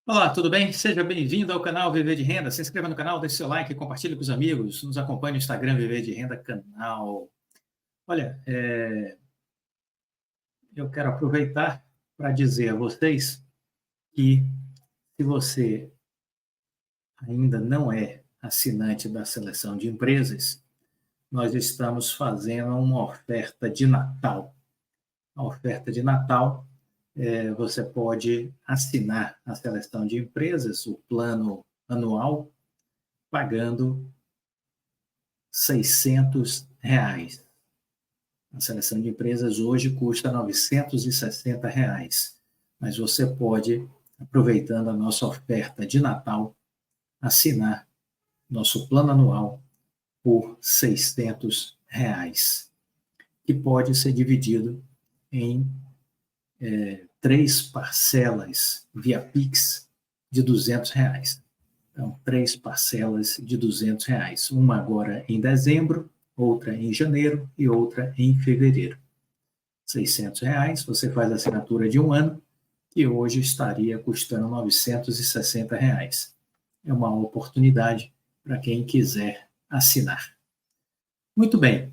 Olá, tudo bem? Seja bem-vindo ao canal Viver de Renda. Se inscreva no canal, deixe seu like, compartilhe com os amigos, nos acompanhe no Instagram Viver de Renda Canal. Olha, eu quero aproveitar para dizer a vocês que se você ainda não é assinante da Seleção de Empresas, nós estamos fazendo uma oferta de Natal. A oferta de Natal, você pode assinar a Seleção de Empresas, o plano anual, pagando R$ 600. A seleção de empresas hoje custa R$ 960, mas você pode, aproveitando a nossa oferta de Natal, assinar nosso plano anual por R$ 600, que pode ser dividido em 3 parcelas via Pix de R$ 200. Então, 3 parcelas de R$ 200. Uma agora em dezembro, outra em janeiro e outra em fevereiro. R$ 600, você faz a assinatura de um ano, que hoje estaria custando R$ 960. É uma oportunidade para quem quiser assinar. Muito bem,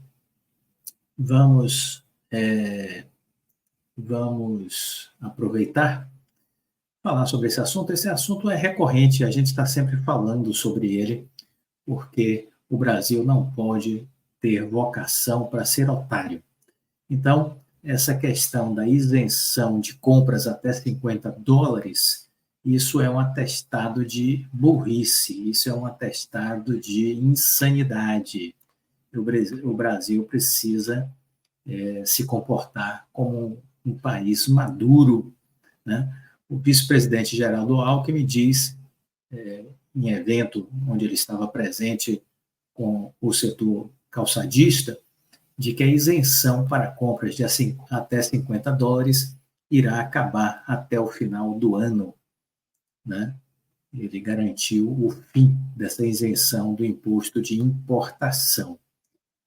vamos aproveitar falar sobre esse assunto. Esse assunto é recorrente, a gente está sempre falando sobre ele, porque o Brasil não pode ter vocação para ser otário. Então, essa questão da isenção de compras até US$ 50, isso é um atestado de burrice, isso é um atestado de insanidade. O Brasil precisa se comportar como um país maduro, né? O vice-presidente Geraldo Alckmin diz, em evento onde ele estava presente com o setor calçadista, de que a isenção para compras de até US$ 50 irá acabar até o final do ano, né? Ele garantiu o fim dessa isenção do imposto de importação.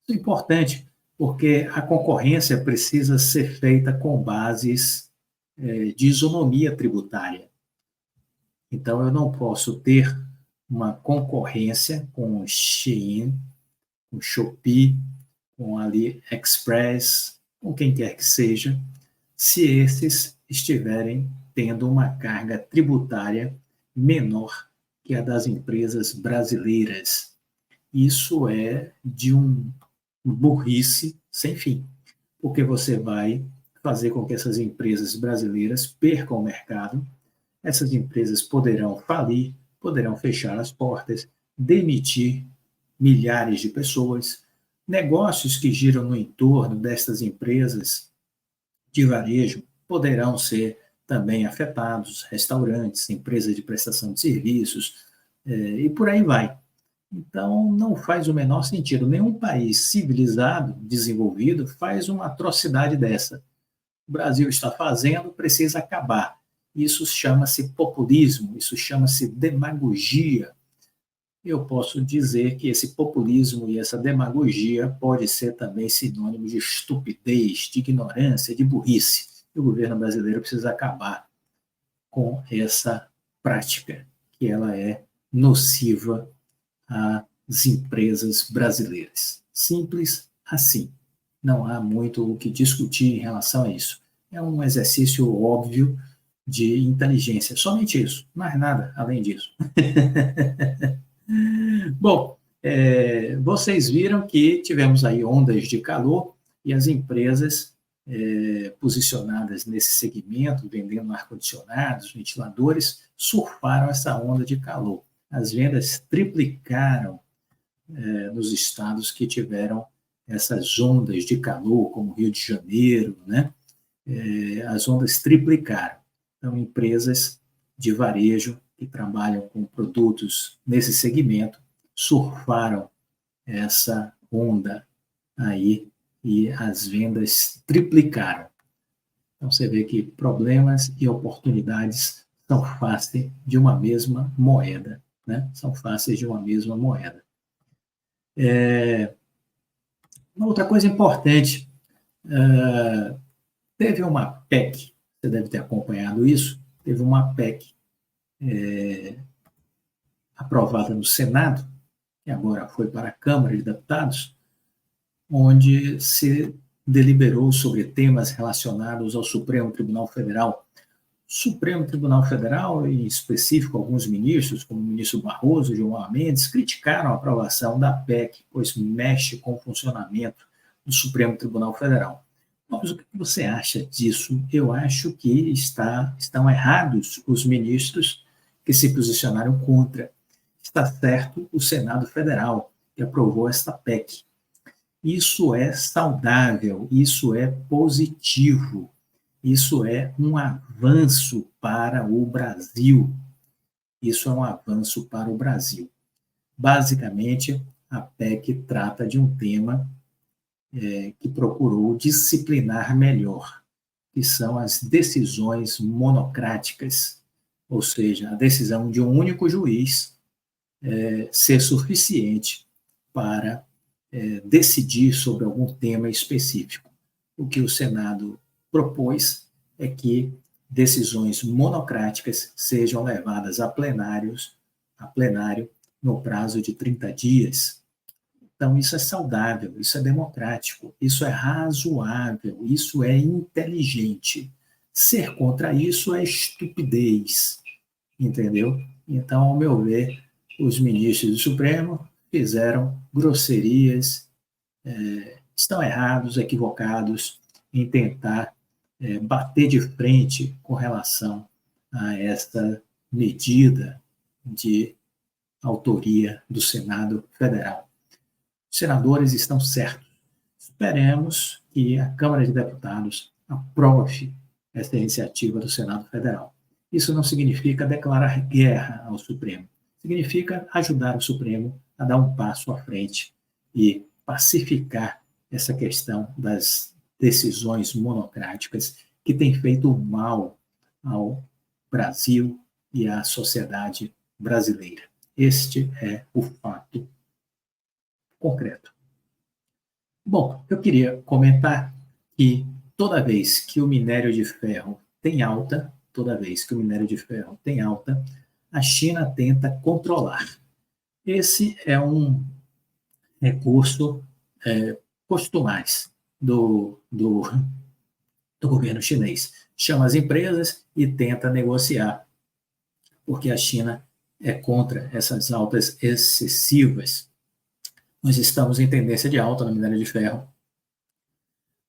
Isso é importante, porque a concorrência precisa ser feita com bases de isonomia tributária. Então, eu não posso ter uma concorrência com o Shein, com o Shopee, com a AliExpress, com quem quer que seja, se esses estiverem tendo uma carga tributária menor que a das empresas brasileiras. Isso é de um burrice sem fim, porque você vai fazer com que essas empresas brasileiras percam o mercado, essas empresas poderão falir, poderão fechar as portas, demitir milhares de pessoas, negócios que giram no entorno destas empresas de varejo poderão ser também afetados, restaurantes, empresas de prestação de serviços, e por aí vai. Então, não faz o menor sentido. Nenhum país civilizado, desenvolvido, faz uma atrocidade dessa. O Brasil está fazendo, precisa acabar. Isso chama-se populismo, isso chama-se demagogia. Eu posso dizer que esse populismo e essa demagogia pode ser também sinônimo de estupidez, de ignorância, de burrice. E o governo brasileiro precisa acabar com essa prática, que ela é nociva às empresas brasileiras. Simples assim. Não há muito o que discutir em relação a isso. É um exercício óbvio de inteligência. Somente isso, mais nada além disso. Bom, vocês viram que tivemos aí ondas de calor e as empresas posicionadas nesse segmento, vendendo ar-condicionados, ventiladores, surfaram essa onda de calor. As vendas triplicaram nos estados que tiveram essas ondas de calor, como Rio de Janeiro, né? As ondas triplicaram. Então, empresas de varejo que trabalham com produtos nesse segmento surfaram essa onda aí e as vendas triplicaram. Então, você vê que problemas e oportunidades são fáceis de uma mesma moeda, né? São fáceis de uma mesma moeda. Uma outra coisa importante, teve uma PEC, você deve ter acompanhado isso, teve uma PEC aprovada no Senado, que agora foi para a Câmara de Deputados, onde se deliberou sobre temas relacionados ao Supremo Tribunal Federal. Supremo Tribunal Federal, em específico, alguns ministros, como o ministro Barroso e Gilmar Mendes, criticaram a aprovação da PEC, pois mexe com o funcionamento do Supremo Tribunal Federal. Mas o que você acha disso? Eu acho que estão errados os ministros que se posicionaram contra. Está certo o Senado Federal, que aprovou esta PEC. Isso é saudável, isso é positivo. Isso é um avanço para o Brasil. Isso é um avanço para o Brasil. Basicamente, a PEC trata de um tema que procurou disciplinar melhor, que são as decisões monocráticas, ou seja, a decisão de um único juiz ser suficiente para decidir sobre algum tema específico. O que o Senado propôs é que decisões monocráticas sejam levadas a plenário no prazo de 30 dias. Então, isso é saudável, isso é democrático, isso é razoável, isso é inteligente. Ser contra isso é estupidez, entendeu? Então, ao meu ver, os ministros do Supremo fizeram grosserias, estão errados, equivocados em tentar bater de frente com relação a esta medida de autoria do Senado Federal. Os senadores estão certos. Esperemos que a Câmara de Deputados aprove esta iniciativa do Senado Federal. Isso não significa declarar guerra ao Supremo. Significa ajudar o Supremo a dar um passo à frente e pacificar essa questão das decisões monocráticas que tem feito mal ao Brasil e à sociedade brasileira. Este é o fato concreto. Bom, eu queria comentar que toda vez que o minério de ferro tem alta, a China tenta controlar. Esse é um recurso costumais do governo chinês. Chama as empresas e tenta negociar, porque a China é contra essas altas excessivas. Nós estamos em tendência de alta no minério de ferro.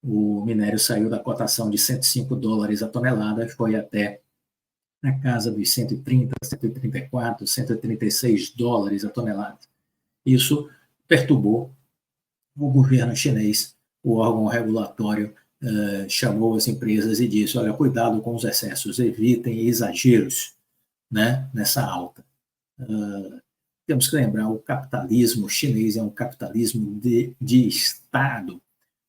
O minério saiu da cotação de $105 a tonelada e foi até na casa dos 130, 134, 136 dólares a tonelada. Isso perturbou o governo chinês. O órgão regulatório chamou as empresas e disse: olha, cuidado com os excessos, evitem exageros, né, nessa alta. Temos que lembrar, o capitalismo chinês é um capitalismo de Estado.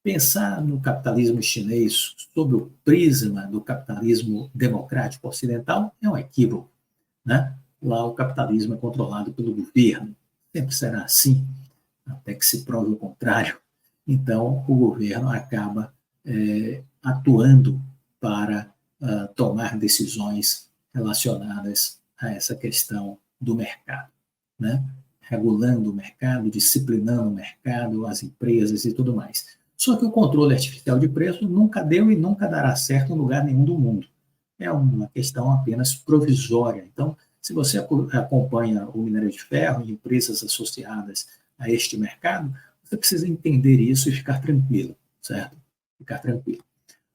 Pensar no capitalismo chinês sob o prisma do capitalismo democrático ocidental é um equívoco, né? Lá o capitalismo é controlado pelo governo, sempre será assim, até que se prove o contrário. Então, o governo acaba atuando para tomar decisões relacionadas a essa questão do mercado, né? Regulando o mercado, disciplinando o mercado, as empresas e tudo mais. Só que o controle artificial de preço nunca deu e nunca dará certo em lugar nenhum do mundo. É uma questão apenas provisória. Então, se você acompanha o minério de ferro e empresas associadas a este mercado, você precisa entender isso e ficar tranquilo, certo? Ficar tranquilo.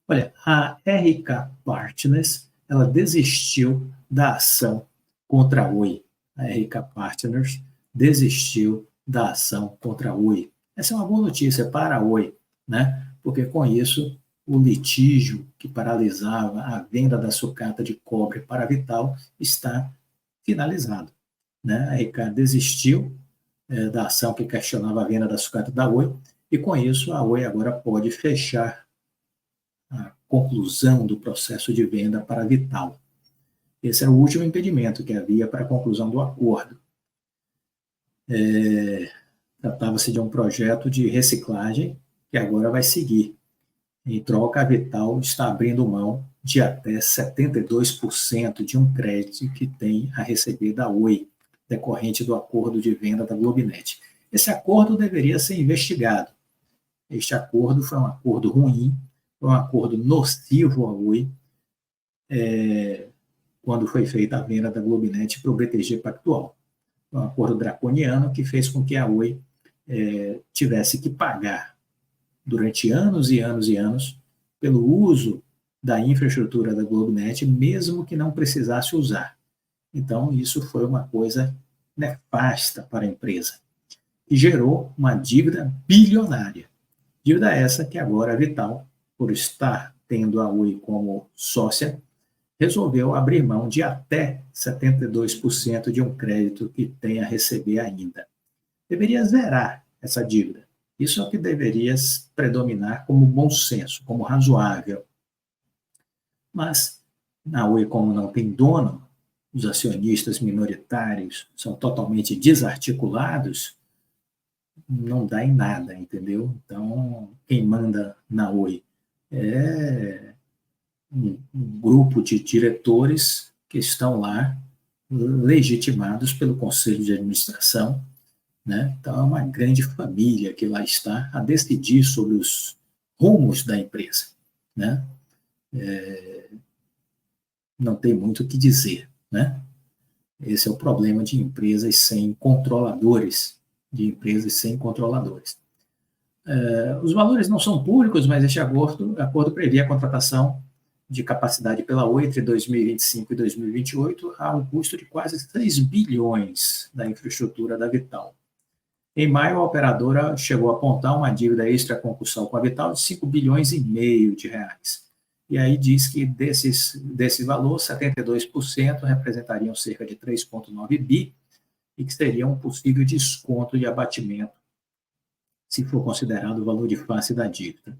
Olha, a RK Partners, ela desistiu da ação contra a Oi. A RK Partners desistiu da ação contra a Oi. Essa é uma boa notícia para a Oi, né? Porque com isso o litígio que paralisava a venda da sucata de cobre para a Vital está finalizado, né? A RK desistiu da ação que questionava a venda da sucata da Oi e com isso a Oi agora pode fechar a conclusão do processo de venda para a Vital. Esse era o último impedimento que havia para a conclusão do acordo. Tratava-se de um projeto de reciclagem que agora vai seguir. Em troca, a Vital está abrindo mão de até 72% de um crédito que tem a receber da Oi, decorrente do acordo de venda da Globinet. Esse acordo deveria ser investigado. Este acordo foi um acordo ruim, foi um acordo nocivo à Oi, quando foi feita a venda da Globinet para o BTG Pactual. Foi um acordo draconiano que fez com que a Oi tivesse que pagar durante anos e anos e anos pelo uso da infraestrutura da Globonet, mesmo que não precisasse usar. Então, isso foi uma coisa nefasta para a empresa e gerou uma dívida bilionária. Dívida essa que agora a Vital, por estar tendo a Oi como sócia, resolveu abrir mão de até 72% de um crédito que tem a receber ainda. Deveria zerar essa dívida. Isso é o que deveria predominar como bom senso, como razoável. Mas, na Oi, como não tem dono, os acionistas minoritários são totalmente desarticulados, não dá em nada, entendeu? Então, quem manda na Oi é um grupo de diretores que estão lá legitimados pelo Conselho de Administração, né? Então, é uma grande família que lá está a decidir sobre os rumos da empresa, né? Não tem muito o que dizer, né? Esse é o problema de empresas sem controladores, Os valores não são públicos, mas este acordo prevê a contratação de capacidade pela Oi entre 2025 e 2028 a um custo de quase 6 bilhões da infraestrutura da Vital. Em maio, a operadora chegou a apontar uma dívida extraconcursal com a Vital de 5 bilhões e meio de reais. E aí diz que desse valor, 72% representariam cerca de 3,9 bi e que seria um possível desconto de abatimento se for considerado o valor de face da dívida.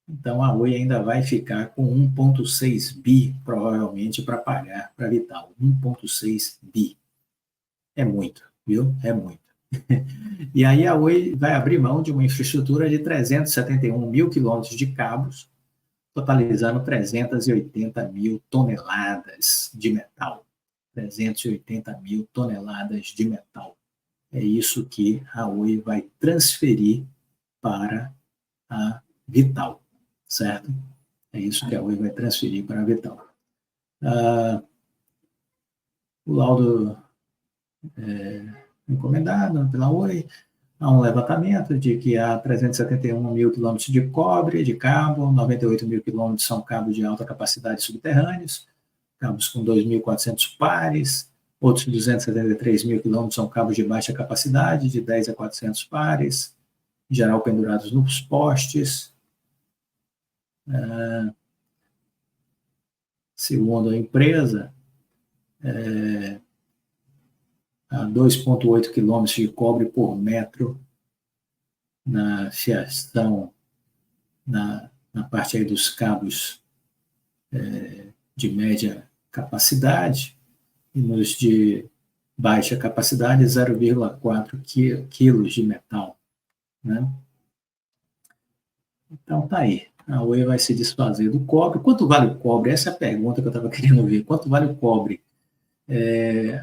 Então, a Oi ainda vai ficar com 1,6 bi, provavelmente, para pagar para a Vital. 1,6 bi. É muito, viu? É muito. E aí a Oi vai abrir mão de uma infraestrutura de 371 mil quilômetros de cabos, totalizando 380 mil toneladas de metal. 380 mil toneladas de metal. É isso que a Oi vai transferir para a Vital, certo? É isso que a Oi vai transferir para a Vital. O laudo encomendado pela Oi, há um levantamento de que há 371 mil quilômetros de cobre, de cabo, 98 mil quilômetros são cabos de alta capacidade subterrâneos, cabos com 2.400 pares, outros 273 mil quilômetros são cabos de baixa capacidade, de 10 a 400 pares, em geral pendurados nos postes. Segundo a empresa, há 2,8 quilômetros de cobre por metro na fiação, na parte aí dos cabos de média capacidade, e nos de baixa capacidade, 0,4 quilos de metal, né? Então, tá aí. A Oi vai se desfazer do cobre. Quanto vale o cobre? Essa é a pergunta que eu estava querendo ver. Quanto vale o cobre?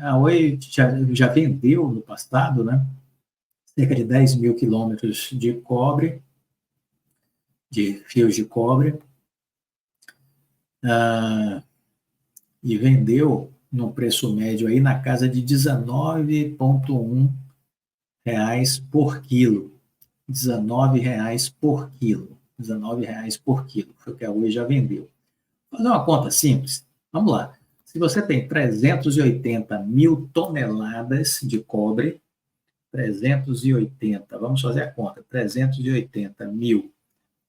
A Oi já vendeu no passado, né? Cerca de 10 mil quilômetros de cobre, de fios de cobre, e vendeu no preço médio aí na casa de R$19,1 por quilo. R$19 por quilo. R$19 por quilo. Foi o que a Oi já vendeu. Vou fazer uma conta simples. Vamos lá. Se você tem 380 mil toneladas de cobre, 380, vamos fazer a conta, 380 mil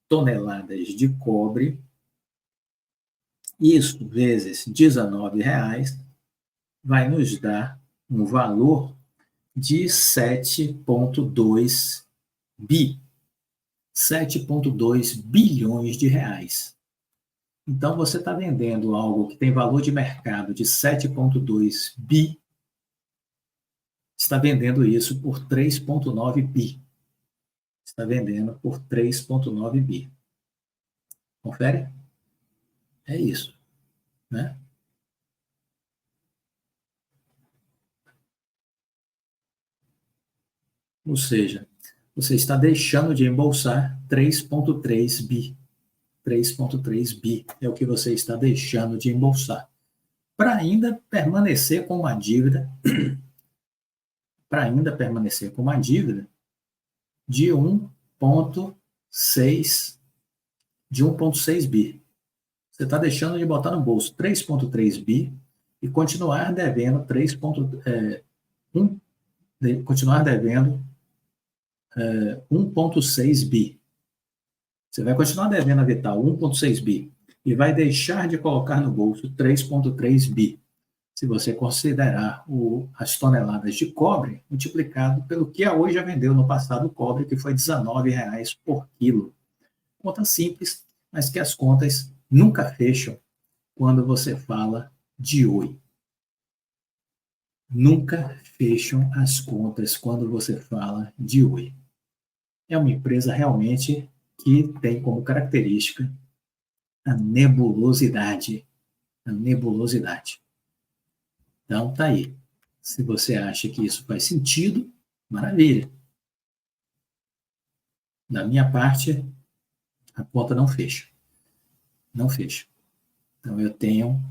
toneladas de cobre, isso vezes R$19, vai nos dar um valor de 7,2 bi. 7,2 bilhões de reais. Então, você está vendendo algo que tem valor de mercado de 7,2 bi, está vendendo isso por 3,9 bi. Está vendendo por 3,9 bi. Confere? É isso, né? Ou seja, você está deixando de embolsar 3,3 bi. 3,3 bi é o que você está deixando de embolsar. Para ainda permanecer com uma dívida, de 1,6 bi. Você está deixando de botar no bolso 3,3 bi e continuar devendo 1,6 bi. Você vai continuar devendo a Vital 1,6 bi e vai deixar de colocar no bolso 3,3 bi. Se você considerar as toneladas de cobre multiplicado pelo que a Oi já vendeu no passado, o cobre, que foi R$19 por quilo. Conta simples, mas que as contas nunca fecham quando você fala de Oi. Nunca fecham as contas quando você fala de Oi. É uma empresa realmente que tem como característica a nebulosidade. A nebulosidade. Então, tá aí. Se você acha que isso faz sentido, maravilha. Da minha parte, a conta não fecha. Não fecha. Então, eu tenho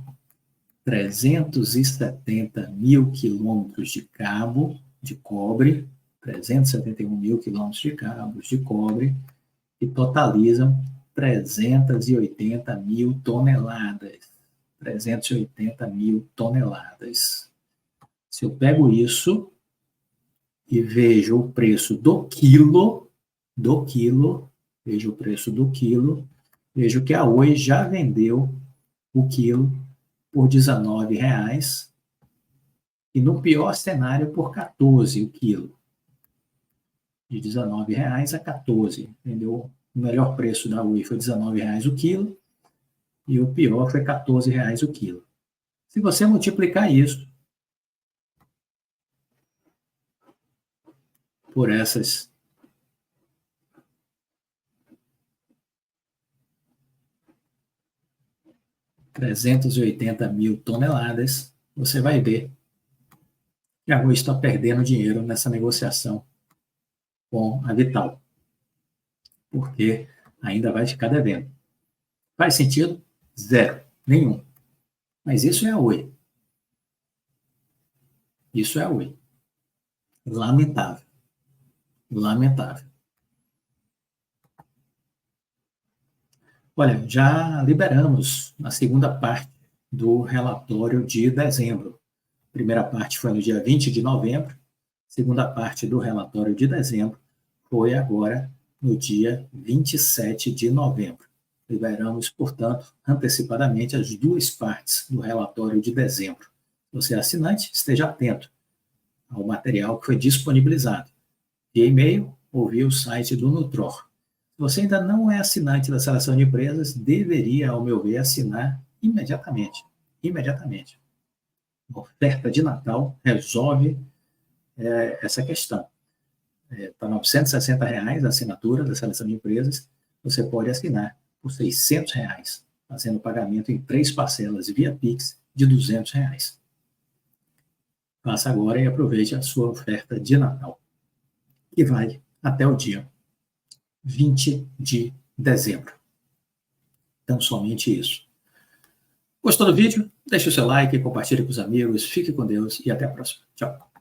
370 mil quilômetros de cabo de cobre, 371 mil quilômetros de cabos de cobre, que totalizam 380 mil toneladas. 380 mil toneladas. Se eu pego isso e vejo o preço do quilo, vejo o preço do quilo, vejo que a Oi já vendeu o quilo por R$19 e no pior cenário por 14 o quilo. De R$19 a 14, entendeu? O melhor preço da Oi foi R$19 o quilo e o pior foi R$14 o quilo. Se você multiplicar isso por essas 380 mil toneladas, você vai ver que a Oi está perdendo dinheiro nessa negociação com a Vital, porque ainda vai ficar devendo. Faz sentido? Zero, nenhum. Mas isso é a Oi. Isso é a Oi. Lamentável. Lamentável. Olha, já liberamos a segunda parte do relatório de dezembro. A primeira parte foi no dia 20 de novembro, a segunda parte do relatório de dezembro foi agora no dia 27 de novembro. Liberamos, portanto, antecipadamente as duas partes do relatório de dezembro. Se você é assinante, esteja atento ao material que foi disponibilizado via e-mail ou via o site do Nutror. Se você ainda não é assinante da Seleção de Empresas, deveria, ao meu ver, assinar imediatamente. Imediatamente. A oferta de Natal resolve essa questão. Está R$ 960 a assinatura da Seleção de Empresas. Você pode assinar por R$ 600, fazendo pagamento em 3 parcelas via Pix de R$ 200. Faça agora e aproveite a sua oferta de Natal, que vai até o dia 20 de dezembro. Então, somente isso. Gostou do vídeo? Deixe o seu like, compartilhe com os amigos, fique com Deus e até a próxima. Tchau.